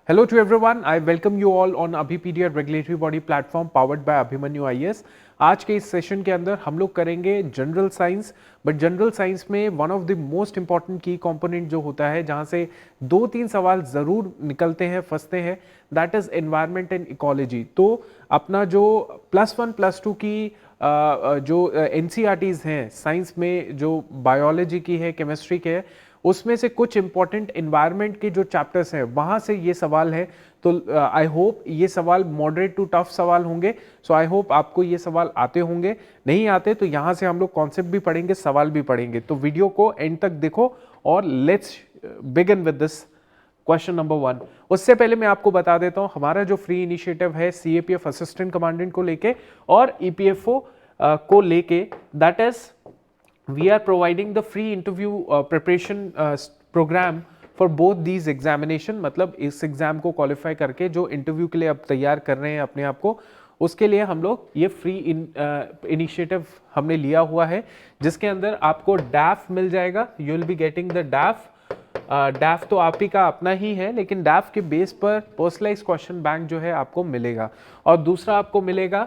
Hello to everyone. I welcome you all on Abhipedia Regulatory Body Platform powered by Abhimanyu IAS. आज के इस session के अंदर हम लोग करेंगे general science, but general science में one of the most important की कंपोनेंट जो होता है, जहां से 2-3 सवाल जरूर निकलते हैं, फंसते हैं, that is environment and ecology. तो अपना जो +1 +2 की जो एनसीईआरटीज हैं साइंस में, जो बायोलॉजी की है, केमिस्ट्री के है, उसमें से कुछ इंपॉर्टेंट एनवायरनमेंट के जो चैप्टर्स हैं वहां से ये सवाल है। तो आई होप ये सवाल मॉडरेट टू टफ सवाल होंगे। सो आई होप आपको ये सवाल आते होंगे। नहीं आते तो यहां से हम लोग कॉन्सेप्ट भी पढ़ेंगे, सवाल भी पढ़ेंगे। तो वीडियो को एंड तक देखो और let's begin with this question number 1। उससे पहले मैं आपको बता देता हूं हमारा जो फ्री इनिशिएटिव है सीएपीएफ असिस्टेंट कमांडेंट को लेके और ईपीएफओ को लेके, that is we are providing the free interview preparation program for both these examination। मतलब इस एग्जाम को क्वालिफाई करके जो इंटरव्यू के लिए अब तैयार कर रहे हैं अपने आप को, उसके लिए हम लोग ये फ्री इनिशिएटिव हमने लिया हुआ है, जिसके अंदर आपको डैफ मिल जाएगा। You will be getting the डैफ। डैफ तो आप ही का अपना ही है, लेकिन डैफ के बेस पर पर्सनलाइज क्वेश्चन बैंक जो है आपको मिलेगा। और दूसरा आपको मिलेगा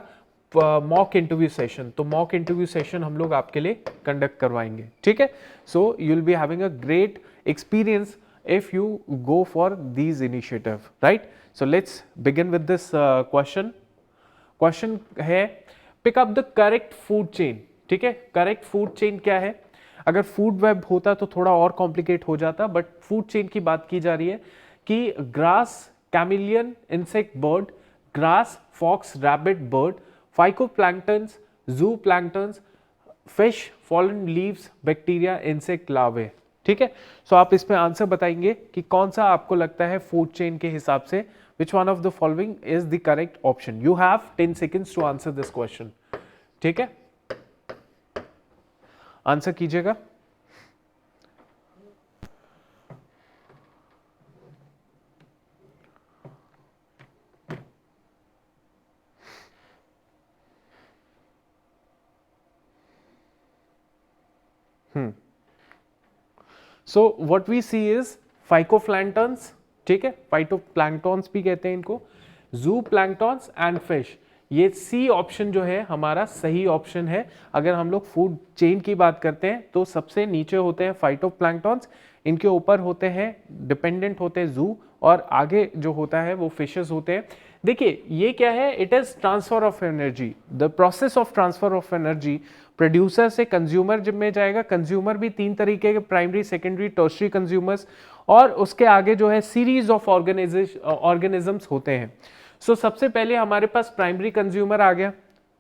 मॉक इंटरव्यू सेशन। तो मॉक इंटरव्यू सेशन हम लोग आपके लिए कंडक्ट करवाएंगे, ठीक है। So you will be having a great experience if you go for these initiative, right. So let's begin with this question. Question है pick up the correct food chain, ठीक है। करेक्ट फूड चेन क्या है? अगर food web होता तो थोड़ा और कॉम्प्लिकेट हो जाता, बट फूड चेन की बात की जा रही है कि grass, chameleon, insect, bird, grass, fox, rabbit, bird, phytoplanktons, zooplanktons, fish, fallen leaves, bacteria, insect, larvae, ठीक है। सो आप इसमें आंसर बताएंगे कि कौन सा आपको लगता है फूड चेन के हिसाब से, which one of the following is the correct option. You have 10 seconds to answer this question, ठीक है। आंसर कीजिएगा। So what we see is phytoplanktons, ठीक है। फाइटोप्लैंक्टन्स भी कहते हैं इनको, जू प्लैंक्टन्स एंड फिश। ये सी ऑप्शन जो है हमारा सही ऑप्शन है। अगर हम लोग फूड चेन की बात करते हैं तो सबसे नीचे होते हैं फाइटोप्लैंक्टन्स, इनके ऊपर होते हैं डिपेंडेंट होते हैं जू, और आगे जो होता है वो फिशेस होते हैं। देखिए ये क्या है, it is transfer of energy, the process of transfer of energy. Producer से कंज्यूमर जब में जाएगा, कंज्यूमर भी 3 तरीके के, प्राइमरी, सेकेंडरी, टर्शरी कंज्यूमर्स, और उसके आगे जो है सीरीज ऑफ ऑर्गेनिजम्स होते हैं। सो सबसे पहले हमारे पास प्राइमरी कंज्यूमर आ गया,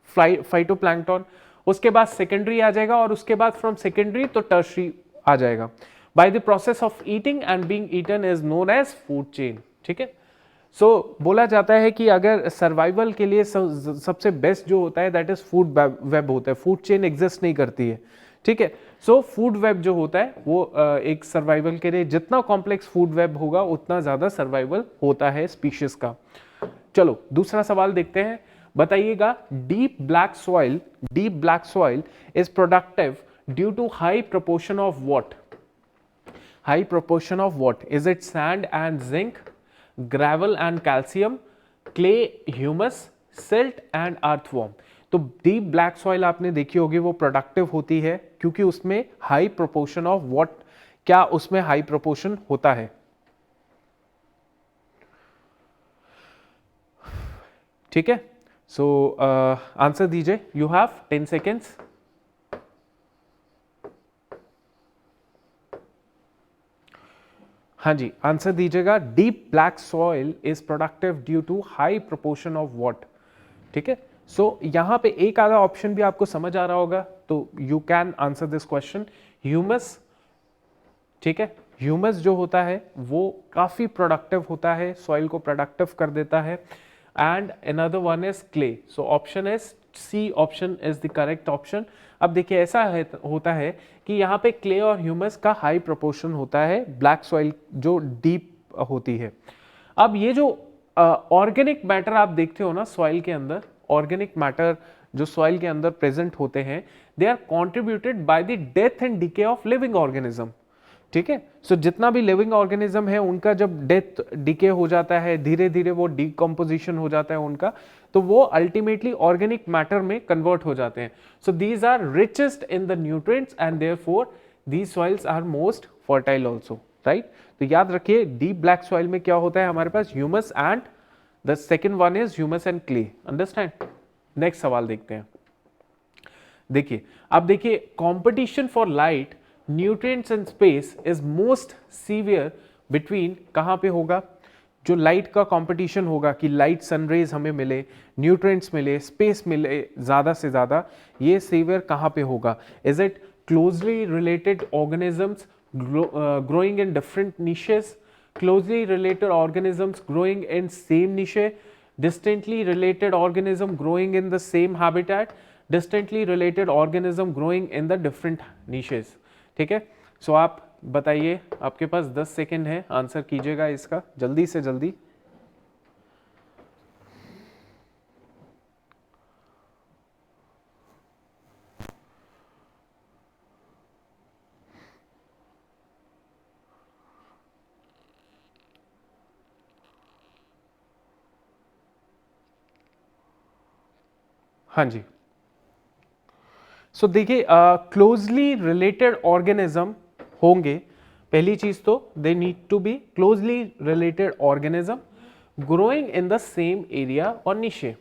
फाइटोप्लैंक्टन, उसके बाद सेकेंडरी आ जाएगा, और उसके बाद फ्रॉम सेकेंडरी तो टर्शरी आ जाएगा। By the process of eating and being eaten is known as food chain, ठीक है। सो बोला जाता है कि अगर सर्वाइवल के लिए सबसे बेस्ट जो होता है दैट इज फूड वेब होता है, फूड चेन एग्जिस्ट नहीं करती है, ठीक है। सो फूड वेब जो होता है वो एक सर्वाइवल के लिए जितना कॉम्प्लेक्स फूड वेब होगा उतना ज्यादा सर्वाइवल होता है स्पीशीज का। चलो दूसरा सवाल देखते हैं। बताइएगा, deep black soil is productive due to high proportion of what? High proportion of what? Is it sand and zinc, gravel and calcium, clay, humus, silt and earthworm? तो डीप ब्लैक सॉइल आपने देखी होगी, वो productive होती है क्योंकि उसमें high proportion of what, क्या उसमें हाई प्रोपोर्शन होता है? ठीक है। सो आंसर दीजिए, यू हैव 10 सेकेंड्स। हाँ जी, आंसर दीजिएगा। Deep black soil is productive due to high proportion of what, ठीक है। सो यहां पे एक आधा ऑप्शन भी आपको समझ आ रहा होगा, तो you can answer this question. Humus, ठीक है। ह्यूमस जो होता है वो काफी प्रोडक्टिव होता है, सॉइल को प्रोडक्टिव कर देता है। And another one is clay. So option is C, option is the correct option. अब देखिए ऐसा होता है कि यहाँ पे क्ले और ह्यूमस का हाई प्रोपोर्शन होता है, ब्लैक सॉइल जो डीप होती है। अब ये जो ऑर्गेनिक मैटर आप देखते हो ना सॉइल के अंदर, ऑर्गेनिक मैटर जो सॉइल के अंदर प्रेजेंट होते हैं, they are contributed by the death and decay of living organism. ठीक है। सो जितना भी लिविंग ऑर्गेनिज्म है उनका जब डेथ डिके हो जाता है, धीरे धीरे वो डिकम्पोजिशन हो जाता है उनका, तो वो अल्टीमेटली ऑर्गेनिक मैटर में कन्वर्ट हो जाते हैं। So these are richest in the nutrients and therefore these soils are most fertile also, right. तो याद रखिए डीप ब्लैक सॉइल में क्या होता है हमारे पास, humus and the second one is humus and clay, understand. Next सवाल देखते हैं। देखिए अब देखिए, competition for light, nutrients and space is most severe between, कहां पे होगा, जो लाइट का कंपटीशन होगा कि लाइट सनरेज हमें मिले, न्यूट्रिएंट्स मिले, स्पेस मिले ज्यादा से ज्यादा, ये सीवियर कहां पे होगा। Is it closely related organisms growing in different niches, closely related organisms growing in same niche, distantly related organism growing in the same habitat, distantly related organism growing in the different niches, ठीक है। सो आप बताइए, आपके पास 10 second है, answer कीजिएगा इसका जल्दी से जल्दी। हाँ जी। सो देखिए क्लोजली रिलेटेड ऑर्गेनिज्म होंगे, पहली चीज तो they need to be closely related organism growing in the same area और निशे।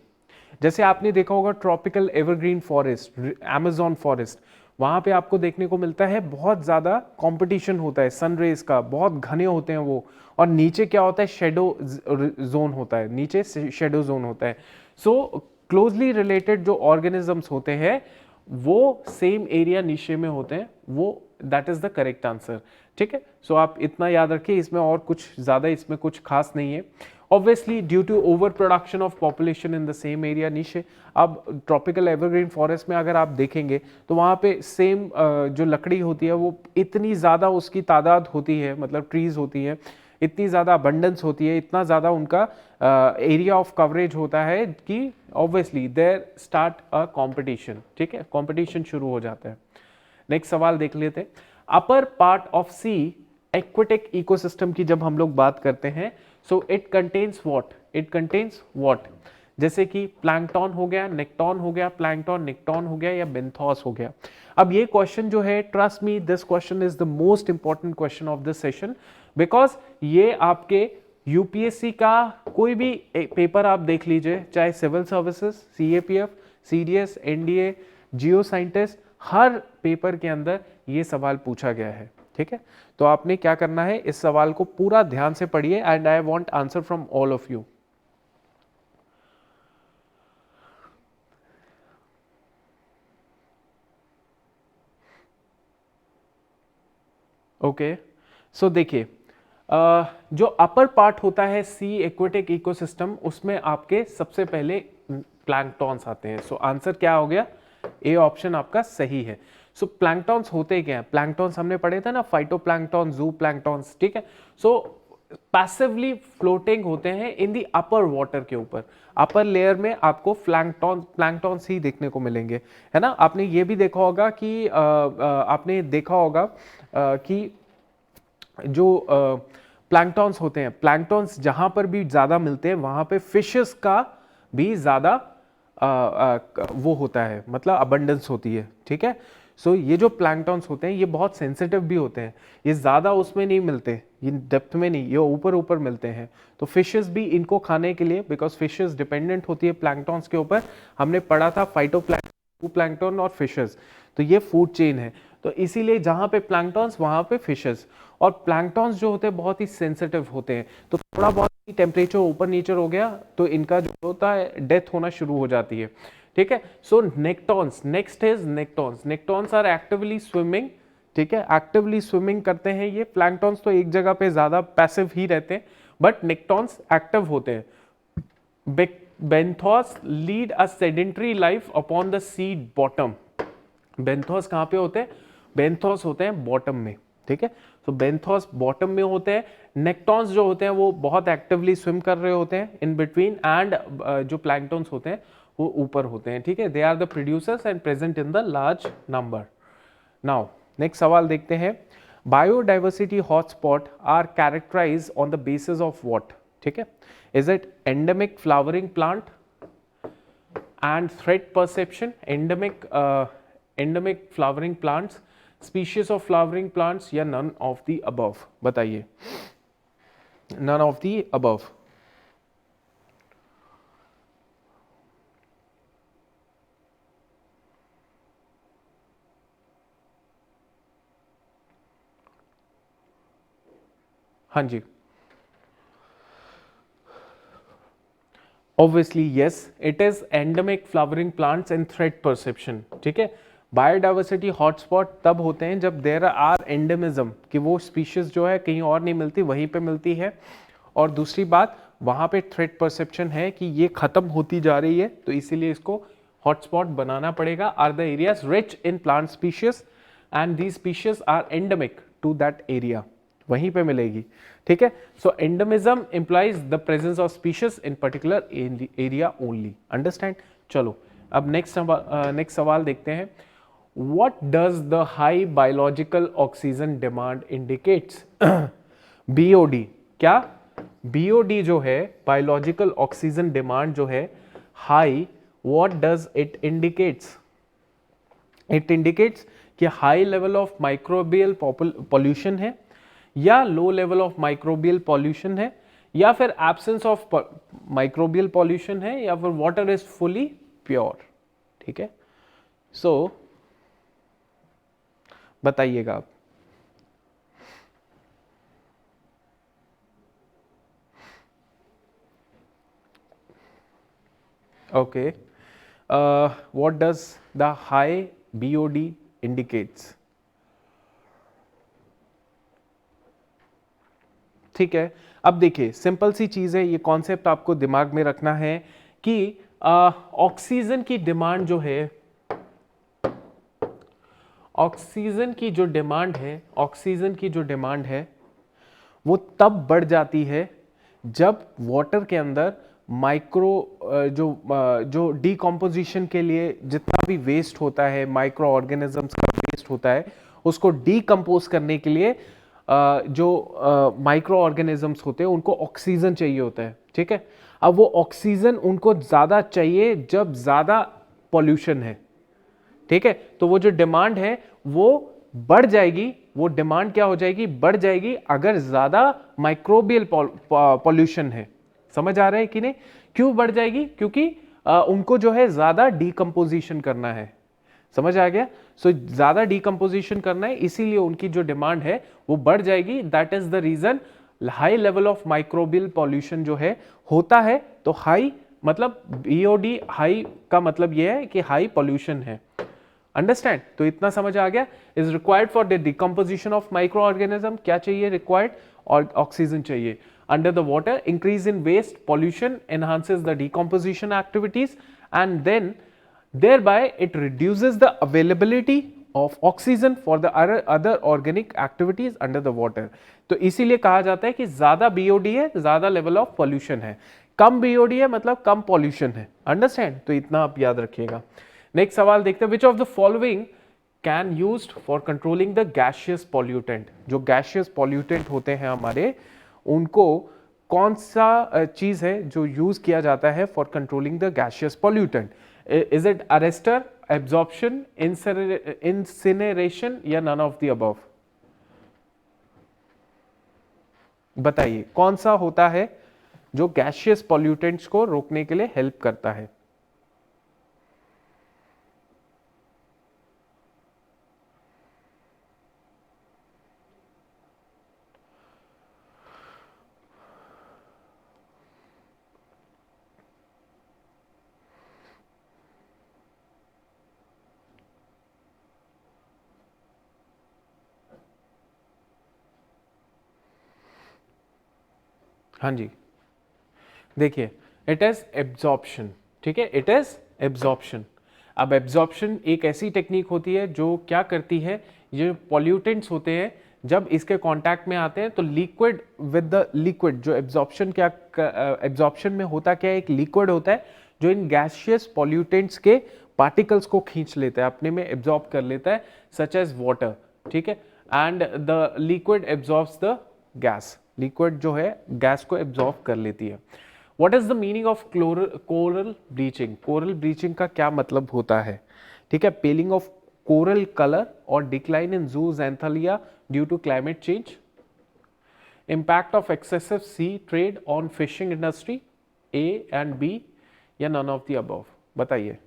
जैसे आपने देखा होगा tropical evergreen forest, Amazon forest, वहां पे आपको देखने को मिलता है बहुत ज्यादा कंपटीशन होता है सनरेज का, बहुत घने होते हैं वो, और नीचे क्या होता है, शेडो जोन होता है, नीचे शेडो जोन होता है। सो क्लोजली रिलेटेड जो ऑर्गेनिजम्स होते हैं वो सेम एरिया निशे में होते हैं, वो that is the correct answer, ठीक है। सो आप इतना याद रखिए, इसमें और कुछ ज्यादा इसमें कुछ खास नहीं है। Obviously due to over production of population in the same area niche, अब ट्रॉपिकल एवरग्रीन फॉरेस्ट में अगर आप देखेंगे तो वहाँ पे सेम जो लकड़ी होती है वो इतनी ज़्यादा उसकी तादाद होती है, मतलब ट्रीज होती है, इतनी ज़्यादा अबंडेंस होती है, इतना ज़्यादा उनका एरिया ऑफ कवरेज होता है कि obviously their start a competition, ठीक है, कॉम्पिटिशन शुरू हो जाता है। नेक्स्ट सवाल देख लेते हैं। Upper part of sea aquatic ecosystem की जब हम लोग बात करते हैं, so it contains what, it contains what, जैसे कि प्लैंकटन हो गया, नेक्टॉन हो गया, प्लैंकटन नेक्टॉन हो गया, या बेंथोस हो गया। अब ये क्वेश्चन जो है, trust me this question is the most important question of this session, because ये आपके यूपीएससी का कोई भी पेपर आप देख लीजिए, चाहे civil services, CAPF, CDS, NDA, geo scientist, हर पेपर के अंदर ये सवाल पूछा गया है, ठीक है। तो आपने क्या करना है, इस सवाल को पूरा ध्यान से पढ़िए and I want answer from all of you. Okay, so देखिए जो अपर पार्ट होता है सी एक्वेटिक इकोसिस्टम, उसमें आपके सबसे पहले प्लैंकटॉन्स आते हैं। सो आंसर क्या हो गया, ए ऑप्शन आपका सही है। सो प्लैंकटॉन्स होते क्या हैं, प्लैंकटॉन्स हमने पढ़े थे ना, फाइटोप्लैंकटन, जू प्लैंकटॉन्स, ठीक है। सो पैसिवली फ्लोटिंग होते हैं इन दी अपर वाटर के ऊपर, अपर लेयर में आपको प्लैंकटॉन्स ही देखने को मिलेंगे, है ना। आपने ये भी देखा होगा कि आपने देखा होगा कि जो प्लैंकटॉन्स होते हैं, प्लैंकटॉन्स जहां पर भी ज्यादा मिलते हैं वहां पे फिशेस का भी ज्यादा वो होता है, मतलब अबंडेंस होती है, ठीक है। सो ये जो प्लैंकटॉन्स होते हैं ये बहुत सेंसिटिव भी होते हैं, ये ज्यादा उसमें नहीं मिलते, ये डेप्थ में नहीं, ये ऊपर ऊपर मिलते हैं। तो फिशेस भी इनको खाने के लिए, बिकॉज फिशेस डिपेंडेंट होती है प्लैंकटॉन्स के ऊपर, हमने पढ़ा था फाइटोप्लैंक्टन और फिशेस, तो ये फूड चेन है। तो इसीलिए जहां पे प्लैंकटॉन्स वहां पे फिशेस, और प्लैंकटॉन्स जो होते हैं बहुत ही सेंसिटिव होते हैं, तो थोड़ा बहुत टेम्परेचर ऊपर नीचे हो गया तो इनका जो होता है डेथ होना शुरू हो जाती है, ठीक है। So nektons, next is nektons, nektons are actively swimming, ठीक है, एक्टिवली स्विमिंग करते हैं ये। प्लैंकटॉन्स तो एक जगह पे ज्यादा पैसिव ही रहते हैं, बट नेक्टॉन्स एक्टिव होते हैं। Benthos lead a sedentary life upon the sea bottom. Benthos कहां पे होते हैं, बेंथोस होते हैं बॉटम में, ठीक है। तो बेंथोस बॉटम में होते हैं, नेक्टॉन्स जो होते हैं वो बहुत एक्टिवली स्विम कर रहे होते हैं इन बिटवीन, एंड जो प्लैंकटॉन्स होते हैं वो ऊपर होते हैं, ठीक है। They are the producers and present in the large number. Now next सवाल देखते हैं। Biodiversity hotspot are characterise on the basis of what, ठीक है, is it endemic flowering plant and threat perception, endemic flowering plants, species of flowering plants, या none of the above? बताइए, none of the above. हाँ जी, obviously yes, it is endemic flowering plants and threat perception, ठीक है. Biodiversity hotspot तब होते हैं जब there are endemism, कि वो स्पीशीज जो है कहीं और नहीं मिलती, वहीं पे मिलती है. और दूसरी बात, वहाँ पे थ्रेट परसेप्शन है कि ये खत्म होती जा रही है, तो इसीलिए इसको हॉटस्पॉट बनाना पड़ेगा. Are the areas rich in plant species and these species are endemic to that area, वहीं पे मिलेगी, ठीक है. So endemism implies the presence of species in particular area only. Understand. चलो अब नेक्स्ट सवाल देखते हैं. What does the high biological oxygen demand indicates? BOD. क्या बीओडी जो है, बायोलॉजिकल ऑक्सीजन डिमांड जो है high, what does it indicates? It indicates कि high level of microbial pollution है, या low level of microbial pollution है, या फिर एब्सेंस ऑफ माइक्रोबियल पॉल्यूशन है, या फिर वाटर इज फुली प्योर. ठीक है, सो बताइएगा आप. Okay, what does the high BOD indicates? ठीक है, अब देखिए सिंपल सी चीज है, ये कॉन्सेप्ट आपको दिमाग में रखना है कि ऑक्सीजन की डिमांड जो है, ऑक्सीजन की जो डिमांड है वो तब बढ़ जाती है जब वाटर के अंदर माइक्रो जो डीकम्पोजिशन के लिए जितना भी वेस्ट होता है, माइक्रो ऑर्गेनिजम्स का वेस्ट होता है, उसको डीकम्पोज करने के लिए जो माइक्रो ऑर्गेनिजम्स होते हैं उनको ऑक्सीजन चाहिए होता है. ठीक है, अब वो ऑक्सीजन उनको ज़्यादा चाहिए जब ज़्यादा पॉल्यूशन है. ठीक है, तो वो जो डिमांड है वो बढ़ जाएगी. वो डिमांड क्या हो जाएगी? बढ़ जाएगी अगर ज़्यादा माइक्रोबियल पॉल्यूशन है. समझ आ रहा है कि नहीं? क्यों बढ़ जाएगी? क्योंकि उनको जो है ज़्यादा डीकम्पोजिशन करना है. समझ आ गया? सो ज़्यादा डीकम्पोजिशन करना है, इसीलिए उनकी जो डिमांड है वो बढ़ जाएगी. That is the reason high level of microbial pollution जो है होता है. तो हाई मतलब बीओडी हाई का मतलब यह है कि हाई पॉल्यूशन है. अंडरस्टैंड? तो इतना समझ आ गया. Is required for the decomposition of micro organism. क्या चाहिए? रिक्वायर्ड और ऑक्सीजन चाहिए. Under the water, increase in waste pollution enhances the decomposition activities, and then thereby it reduces the availability of oxygen for the other organic activities under the water. तो इसीलिए कहा जाता है कि ज्यादा BOD है, ज्यादा लेवल ऑफ पॉल्यूशन है. कम BOD है मतलब कम पॉल्यूशन है. अंडरस्टैंड? तो इतना आप याद रखिएगा. नेक्स्ट सवाल देखते हैं. विच of the following can used for controlling the gaseous pollutant? जो गैसियस पॉल्यूटेंट होते हैं हमारे, उनको कौन सा चीज है जो यूज किया जाता है for controlling the gaseous pollutant? Is it arrester, absorption, incineration, या नन ऑफ द अबव? बताइए कौन सा होता है जो गैसियस पॉल्यूटेंट्स को रोकने के लिए हेल्प करता है? हाँ जी, देखिए इट इज एब्जॉर्प्शन. ठीक है, इट इज एब्जॉर्प्शन. अब एब्जॉर्प्शन एक ऐसी टेक्निक होती है जो क्या करती है, ये पॉल्यूटेंट्स होते हैं जब इसके कांटेक्ट में आते हैं तो लिक्विड विद द लिक्विड, जो एब्जॉर्प्शन क्या एब्जॉर्प्शन में होता क्या है, एक लिक्विड होता है जो इन गैसियस पॉल्यूटेंट्स के पार्टिकल्स को खींच लेता है, अपने में एब्जॉर्ब कर लेता है, सच एज वाटर. ठीक है, and the liquid absorbs the gas, liquid जो है गैस को एब्जॉर्ब कर लेती है। What is the meaning of coral bleaching? Coral bleaching का क्या मतलब होता है? ठीक है, पेलिंग ऑफ कोरल कलर और decline in zooxanthellae due to climate change, impact of excessive sea trade on fishing industry, A and B, या none of the above? बताइए।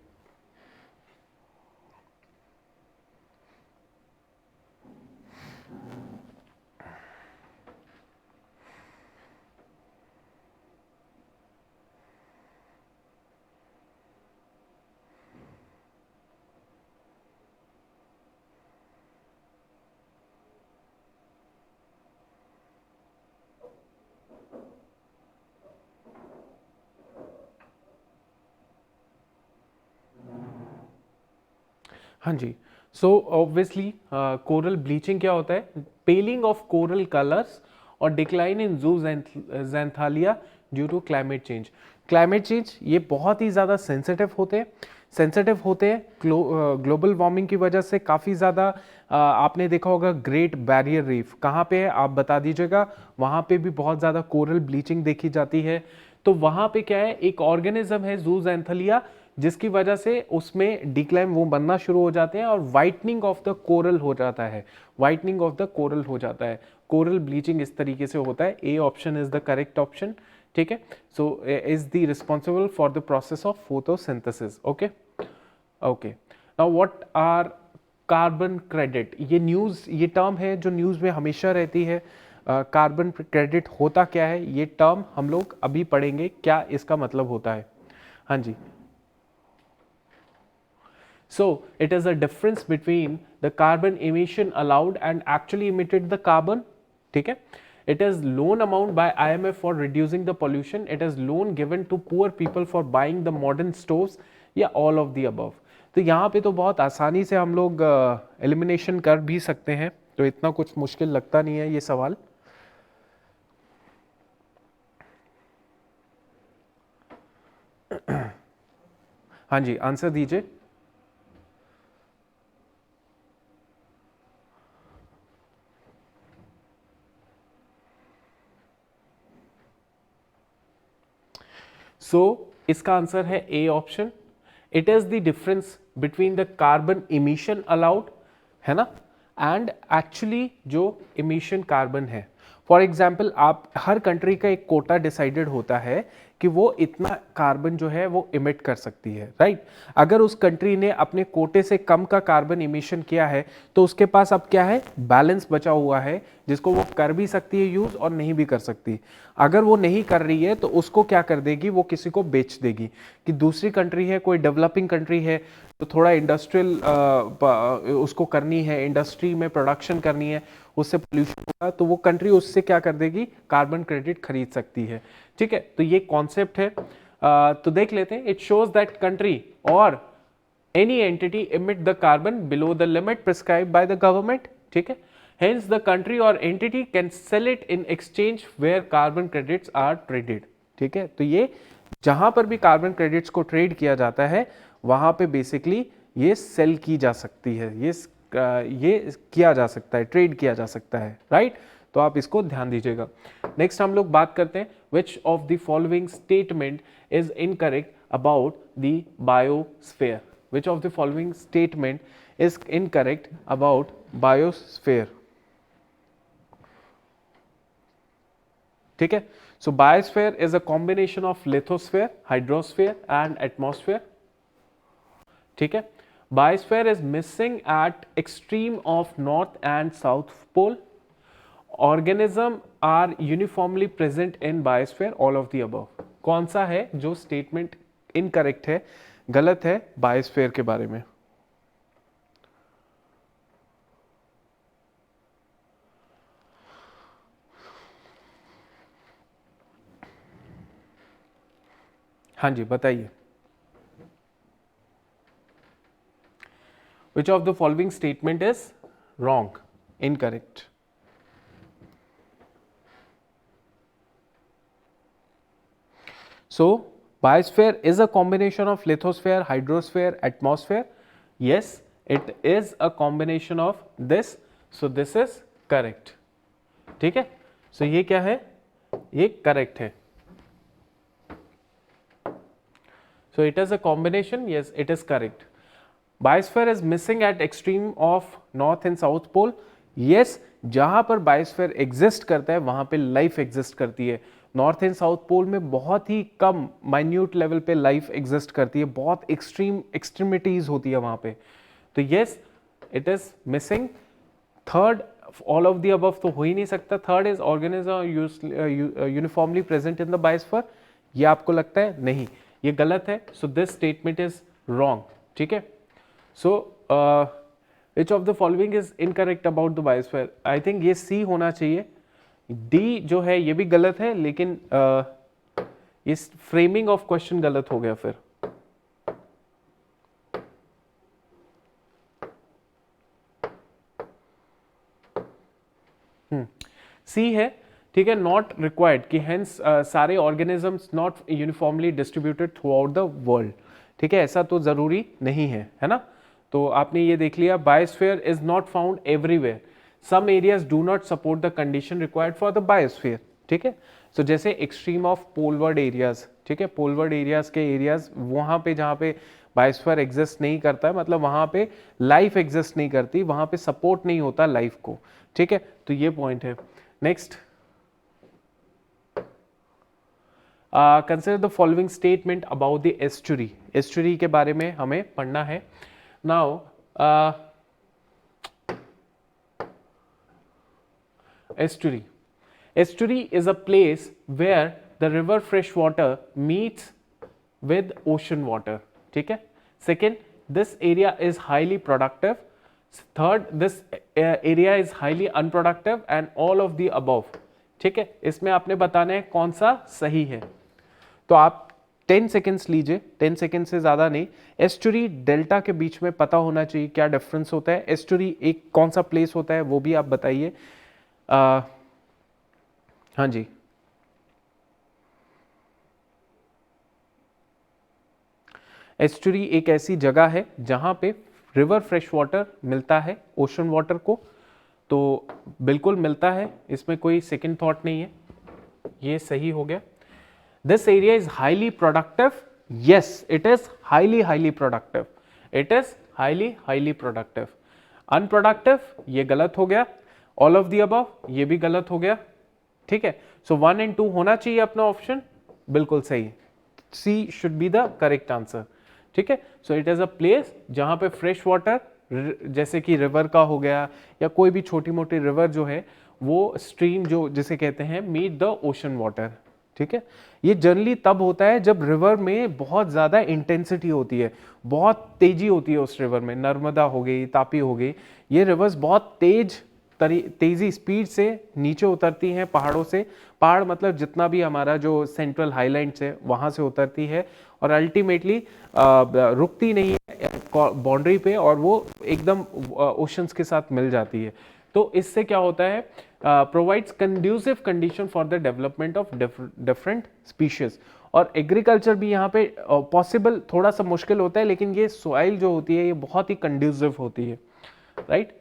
हाँ जी, सो ऑब्वियसली कोरल ब्लीचिंग क्या होता है? पेलिंग ऑफ कोरल कलर्स और decline in zooxanthellae due to climate change. Climate change ये बहुत ही ज़्यादा सेंसिटिव होते हैं ग्लोबल वार्मिंग की वजह से। काफ़ी ज़्यादा आपने देखा होगा ग्रेट बैरियर रीफ कहाँ पे है आप बता दीजिएगा, वहाँ पे भी बहुत ज़्यादा कोरल ब्लीचिंग देखी जाती है। तो वहाँ पे क्या है, एक ऑर्गेनिज्म है जूजैंथालिया, जिसकी वजह से उसमें डिक्लाइन वो बनना शुरू हो जाते हैं और वाइटनिंग ऑफ द कोरल हो जाता है, वाइटनिंग ऑफ द कोरल हो जाता है। कोरल ब्लीचिंग इस तरीके से होता है। A option is the correct option, ठीक है। So is the responsible for the process of photosynthesis. Okay okay, now what are carbon credit? ये टर्म है जो न्यूज़ में हमेशा रहती है। कार्बन क्रेडिट होता क्या है, ये टर्म हम लोग अभी पढ़ेंगे, क्या इसका मतलब होता है। हाँ जी, so it is a difference between the carbon emission allowed and actually emitted the carbon, ठीक है। It is loan amount by IMF for reducing the pollution. It is loan given to poor people for buying the modern stoves, या all of the above। तो यहाँ पे तो बहुत आसानी से हम लोग एलिमिनेशन कर भी सकते हैं, तो इतना कुछ मुश्किल लगता नहीं है ये सवाल। हाँ जी, आंसर दीजिए। सो इसका आंसर है A option. It is the difference between the carbon emission allowed, है ना, एंड एक्चुअली जो इमिशन कार्बन है। फॉर एग्जाम्पल, आप हर कंट्री का एक कोटा डिसाइडेड होता है कि वो इतना कार्बन जो है वो इमिट कर सकती है, राइट। अगर उस कंट्री ने अपने कोटे से कम का कार्बन इमिशन किया है तो उसके पास अब क्या है, बैलेंस बचा हुआ है, जिसको वो कर भी सकती है यूज और नहीं भी कर सकती। अगर वो नहीं कर रही है तो उसको क्या कर देगी, वो किसी को बेच देगी। कि दूसरी कंट्री है, कोई डेवलपिंग कंट्री है, तो थोड़ा इंडस्ट्रियल उसको करनी है, इंडस्ट्री में प्रोडक्शन करनी है, उससे पोल्यूशन होगा, तो वो कंट्री उससे क्या कर देगी, कार्बन क्रेडिट खरीद सकती है, ठीक है। तो ये कॉन्सेप्ट है। तो देख लेते हैं। इट शोज दैट कंट्री और any entity emit the carbon below the limit prescribed by the government, ठीक है। Hence the country or entity can sell it in exchange where carbon credits are traded, ठीक है। तो ये जहां पर भी कार्बन क्रेडिट्स को ट्रेड किया जाता है वहां पे बेसिकली ये सेल की जा सकती है, ये किया जा सकता है, ट्रेड किया जा सकता है, राइट। तो आप इसको ध्यान दीजिएगा। नेक्स्ट हम लोग बात करते हैं, विच of the following statement is incorrect about the biosphere? Which of the following statement is incorrect about biosphere? ठीक है। So biosphere is a combination of lithosphere, hydrosphere and atmosphere, ठीक है। Biosphere is missing at extreme of north and south pole. Organism are uniformly present in biosphere, all of the above। कौन सा है जो statement incorrect है, गलत है biosphere के बारे में? हाँ जी, बताइए। विच of the following statement is wrong, incorrect? So biosphere is a combination of lithosphere, hydrosphere, atmosphere. Yes, it is a combination of this. So this is correct, ठीक है। सो ये क्या है, ये करेक्ट है। So it is a combination, yes it is correct. Biosphere is missing at extreme of north and south pole, yes जहां पर biosphere exist करता है वहां पे लाइफ एग्जिस्ट करती है। नॉर्थ एंड साउथ पोल में बहुत ही कम माइन्यूट लेवल पे लाइफ एग्जिस्ट करती है, बहुत एक्सट्रीमिटीज होती है वहां पे। तो yes it is missing. Third, all of the above तो हो ही नहीं सकता। Third is organism uniformly present in the biosphere, ये आपको लगता है नहीं, ये गलत है। So this statement is wrong, ठीक है। So which of the following is incorrect about the biosphere, I think ये सी होना चाहिए। डी जो है ये भी गलत है, लेकिन इस फ्रेमिंग ऑफ क्वेश्चन गलत हो गया फिर। सी है, ठीक है, नॉट रिक्वायर्ड कि हेंस सारे organisms not uniformly distributed through out the world, ठीक है, ऐसा तो जरूरी नहीं है ना। तो आपने ये देख लिया, biosphere is not found everywhere, some areas do not support the condition required for the biosphere, ठीक है। सो जैसे एक्सट्रीम ऑफ पोलवर्ड एरियाज, ठीक है, पोलवर्ड एरियाज के एरियाज वहां पे जहां पे बायोस्फीयर एग्जिस्ट नहीं करता है, मतलब वहां पे लाइफ एग्जिस्ट नहीं करती, वहां पे सपोर्ट नहीं होता लाइफ को, ठीक है। तो ये पॉइंट है। Next, consider the following statement about the estuary, estuary के बारे में हमें पढ़ना है। Now estuary, estuary is a place where the river fresh water meets with ocean water, ठीक है। second, this area is highly productive. third, this area is highly unproductive and all of the above, ठीक है। इसमें आपने बताना है कौन सा सही है। तो आप 10 सेकेंड्स लीजिए, 10 सेकेंड से ज़्यादा नहीं। एस्चुरी डेल्टा के बीच में पता होना चाहिए क्या डिफरेंस होता है। एस्चुरी एक कौन सा प्लेस होता है वो भी आप बताइए। हाँ जी, एस्चुरी एक ऐसी जगह है जहां पे रिवर फ्रेश वाटर मिलता है ओशन वाटर को, तो बिल्कुल मिलता है, इसमें कोई सेकंड थॉट नहीं है, ये सही हो गया। This area is highly productive, yes it is highly productive, it is highly productive. Unproductive ये गलत हो गया। ऑल ऑफ द अबव ये भी गलत हो गया, ठीक है। सो 1 and 2 होना चाहिए अपना ऑप्शन, बिल्कुल सही, C should be the correct answer, ठीक है। So it is a place जहां पे फ्रेश वाटर, जैसे कि रिवर का हो गया या कोई भी छोटी मोटी रिवर जो है वो स्ट्रीम जो जिसे कहते हैं मीट द ओशन वाटर, ठीक है। ये जनरली तब होता है जब रिवर में बहुत ज़्यादा इंटेंसिटी होती है, बहुत तेजी होती है उस रिवर में। नर्मदा हो गई, तापी हो गई, ये रिवर्स बहुत तेजी स्पीड से नीचे उतरती हैं पहाड़ों से। पहाड़ मतलब जितना भी हमारा जो सेंट्रल हाईलैंड्स है वहाँ से उतरती है और अल्टीमेटली रुकती नहीं है बाउंड्री पे, और वो एकदम ओशंस के साथ मिल जाती है। तो इससे क्या होता है, provides conducive condition for the development of different species. और एग्रीकल्चर भी यहाँ पे पॉसिबल थोड़ा सा मुश्किल होता है, लेकिन ये सॉइल जो होती है ये बहुत ही कंड्यूसिव होती है, राइट,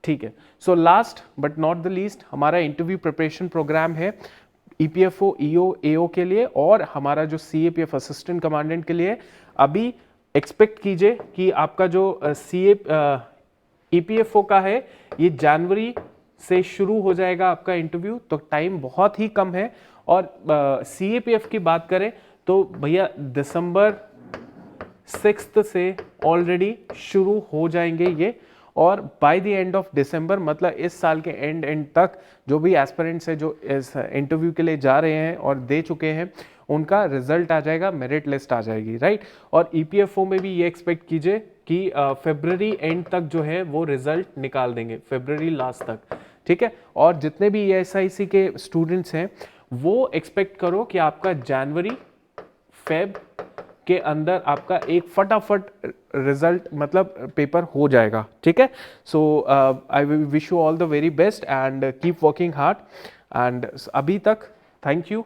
ठीक है। So last but not the least, हमारा इंटरव्यू प्रिपरेशन प्रोग्राम है EPFO, EO, AO के लिए और हमारा जो CAPF असिस्टेंट कमांडेंट के लिए। अभी एक्सपेक्ट कीजिए कि आपका जो EPFO का है ये जनवरी से शुरू हो जाएगा आपका इंटरव्यू, तो टाइम बहुत ही कम है। और CAPF की बात करें तो भैया दिसंबर 6 से ऑलरेडी शुरू हो जाएंगे ये, और by the end of December, मतलब इस साल के एंड तक जो भी एस्पिरेंट्स है जो इस इंटरव्यू के लिए जा रहे हैं और दे चुके हैं उनका रिजल्ट आ जाएगा, मेरिट लिस्ट आ जाएगी, राइट। और EPFO में भी ये एक्सपेक्ट कीजिए कि फरवरी एंड तक जो है वो रिजल्ट निकाल देंगे, फरवरी लास्ट तक, ठीक है। और जितने भी ESIC के स्टूडेंट्स हैं वो एक्सपेक्ट करो कि आपका जनवरी फेब के अंदर आपका एक फटाफट रिजल्ट मतलब पेपर हो जाएगा, ठीक है। So I wish you all the very best and keep working hard. And अभी तक थैंक यू।